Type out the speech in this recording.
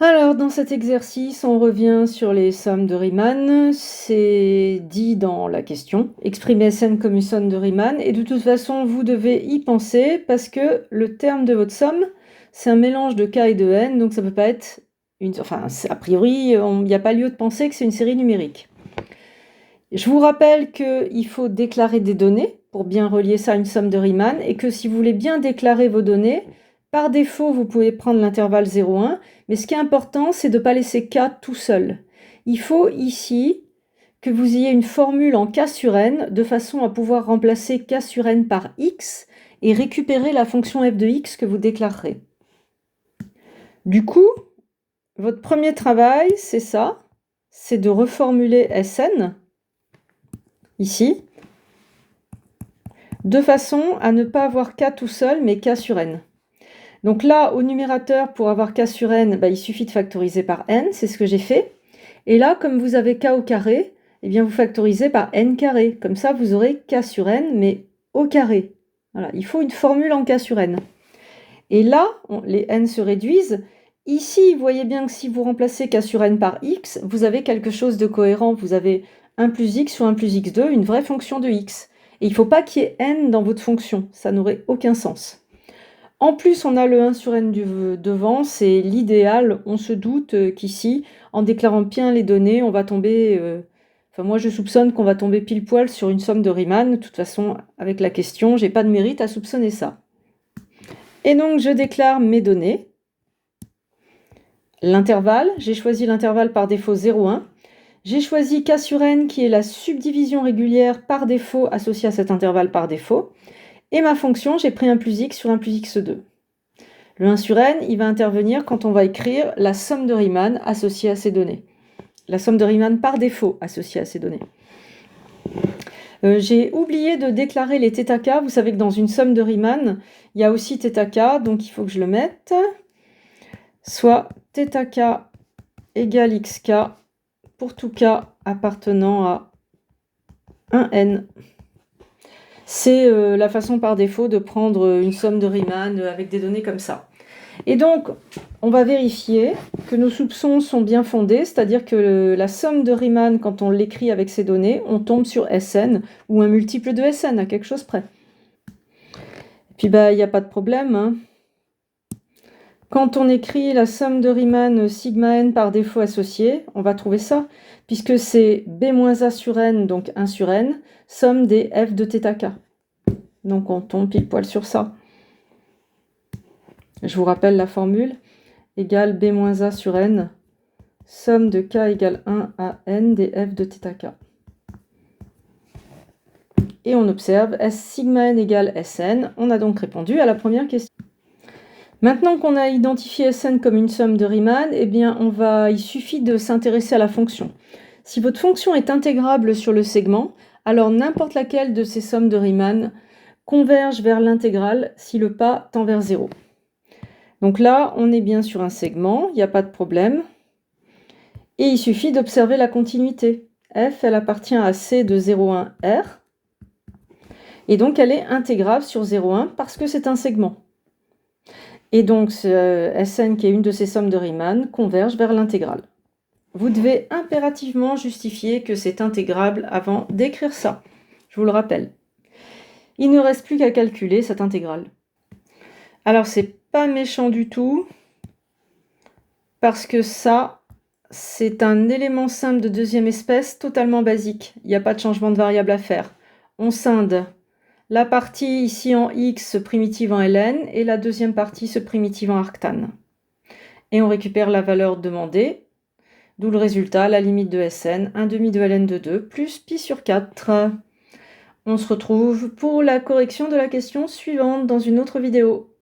Alors, dans cet exercice, on revient sur les sommes de Riemann. C'est dit dans la question. Exprimez Sn comme une somme de Riemann. Et de toute façon, vous devez y penser parce que le terme de votre somme, c'est un mélange de k et de n. Donc, ça ne peut pas être une... Enfin, a priori, il n'y a pas lieu de penser que c'est une série numérique. Je vous rappelle qu'il faut déclarer des données pour bien relier ça à une somme de Riemann. Et que si vous voulez bien déclarer vos données, par défaut, vous pouvez prendre l'intervalle 0,1, mais ce qui est important, c'est de ne pas laisser k tout seul. Il faut ici que vous ayez une formule en k sur n, de façon à pouvoir remplacer k sur n par x et récupérer la fonction f de x que vous déclarerez. Du coup, votre premier travail, c'est ça, c'est de reformuler Sn, ici, de façon à ne pas avoir k tout seul, mais k sur n. Donc là, au numérateur, pour avoir k sur n, il suffit de factoriser par n, c'est ce que j'ai fait. Et là, comme vous avez k au carré, eh bien vous factorisez par n carré. Comme ça, vous aurez k sur n, mais au carré. Voilà, il faut une formule en k sur n. Et là, les n se réduisent. Ici, vous voyez bien que si vous remplacez k sur n par x, vous avez quelque chose de cohérent. Vous avez 1 plus x sur 1 plus x2, une vraie fonction de x. Et il ne faut pas qu'il y ait n dans votre fonction. Ça n'aurait aucun sens. En plus, on a le 1 sur n devant, c'est l'idéal. On se doute qu'ici, en déclarant bien les données, on va tomber... Enfin, moi, je soupçonne qu'on va tomber pile poil sur une somme de Riemann. De toute façon, avec la question, j'ai pas de mérite à soupçonner ça. Et donc, je déclare mes données. L'intervalle, j'ai choisi l'intervalle par défaut 0,1. J'ai choisi k sur n, qui est la subdivision régulière par défaut associée à cet intervalle par défaut. Et ma fonction, j'ai pris 1 plus x sur 1 plus x2. Le 1 sur n, il va intervenir quand on va écrire la somme de Riemann associée à ces données. La somme de Riemann par défaut associée à ces données. J'ai oublié de déclarer les θk. Vous savez que dans une somme de Riemann, il y a aussi θk, donc il faut que je le mette. Soit θk égale xk pour tout k appartenant à 1n. C'est la façon par défaut de prendre une somme de Riemann avec des données comme ça. Et donc, on va vérifier que nos soupçons sont bien fondés, c'est-à-dire que la somme de Riemann, quand on l'écrit avec ces données, on tombe sur Sn, ou un multiple de Sn, à quelque chose près. Et puis, il n'y a pas de problème, hein. Quand on écrit la somme de Riemann sigma n par défaut associé, on va trouver ça, puisque c'est b-a sur n, donc 1 sur n, somme des f de θk. Donc on tombe pile poil sur ça. Je vous rappelle la formule, égale b-a sur n, somme de k égale 1 à n des f de θk. Et on observe S sigma n égale Sn. On a donc répondu à la première question. Maintenant qu'on a identifié Sn comme une somme de Riemann, eh bien il suffit de s'intéresser à la fonction. Si votre fonction est intégrable sur le segment, alors n'importe laquelle de ces sommes de Riemann converge vers l'intégrale si le pas tend vers 0. Donc là, on est bien sur un segment, il n'y a pas de problème. Et il suffit d'observer la continuité. F, elle appartient à C de 0,1 R. Et donc, elle est intégrable sur 0,1 parce que c'est un segment. Et donc, Sn, qui est une de ces sommes de Riemann, converge vers l'intégrale. Vous devez impérativement justifier que c'est intégrable avant d'écrire ça. Je vous le rappelle. Il ne reste plus qu'à calculer cette intégrale. Alors, c'est pas méchant du tout, parce que ça, c'est un élément simple de deuxième espèce totalement basique. Il n'y a pas de changement de variable à faire. On scinde la partie ici en x se primitive en ln et la deuxième partie se primitive en arctane. Et on récupère la valeur demandée, d'où le résultat, la limite de Sn, 1 demi de ln de 2 plus pi sur 4. On se retrouve pour la correction de la question suivante dans une autre vidéo.